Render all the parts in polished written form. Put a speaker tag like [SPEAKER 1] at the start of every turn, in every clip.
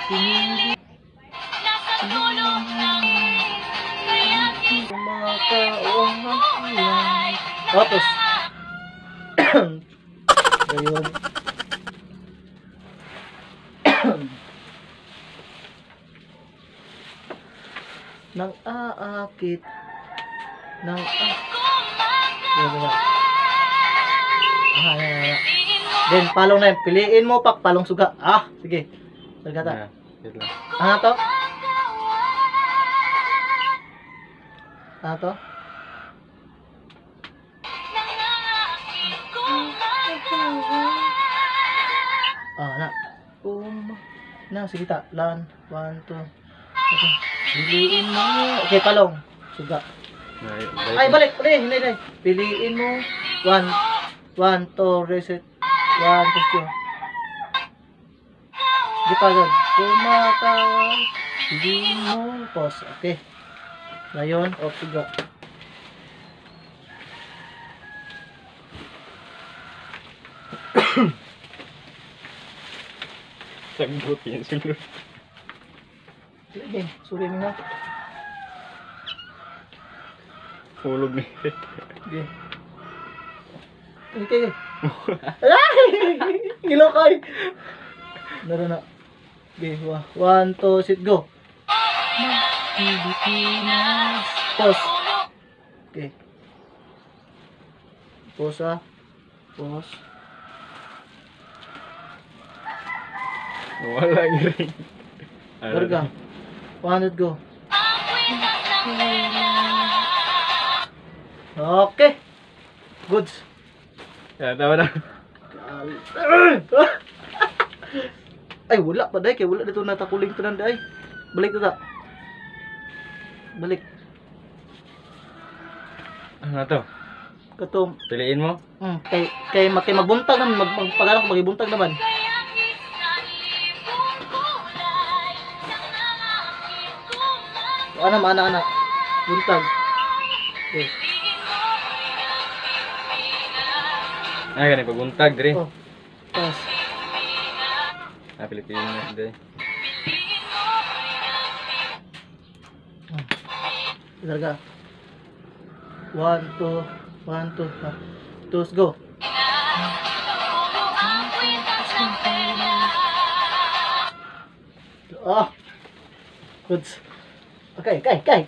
[SPEAKER 1] pinili. Kumakaong hanggang. Tapos. Ayun. Nang aakit nang Then palong na yun. Piliin mo pak palong suga. Sige. Sagata. Ano to? Ano to? Sige ta. Lan, 1, 2. Okay. Piliin mo. Okay, palong. Suga. Ay, balik. Hindi. Piliin mo. 1, 2, reset. 1, 2, 3. Di pa agad. Kumakaw. Piliin mo. Pause. Okay. Ngayon, suga.
[SPEAKER 2] Sagot yan, sunod.
[SPEAKER 1] Sige, suri mo na.
[SPEAKER 2] Hulog na.
[SPEAKER 1] Sige. Okay. Ilokay. Naro na. Okay, 1, 2, sit, go. Pilipinas. Pause. Okay. Pause. Pause.
[SPEAKER 2] Wala yung ring.
[SPEAKER 1] Garga. 100, go. Okay. Goods.
[SPEAKER 2] Tawa na.
[SPEAKER 1] Ay, wala pa day. Kaya wala dito natakuling ito na day. Balik ito ta. Balik.
[SPEAKER 2] Ano to?
[SPEAKER 1] Katom.
[SPEAKER 2] Piliin mo?
[SPEAKER 1] Kay magbuntag naman. Pag-anak magibuntag naman. Ana. Buntag. Okay.
[SPEAKER 2] Ganun, paguntag, dire.
[SPEAKER 1] Pass.
[SPEAKER 2] Pilipinas, dire.
[SPEAKER 1] Larga. 1, 2. 2, go. Goods. Okay, kay.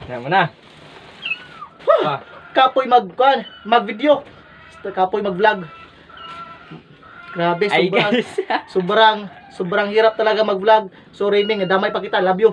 [SPEAKER 2] Yan mo na.
[SPEAKER 1] Kapoy mag-video. Kapoy mag-vlog. Grabe,
[SPEAKER 2] Ay, guys.
[SPEAKER 1] sobrang hirap talaga mag-vlog. So, Raining, damay pa kita. Love you.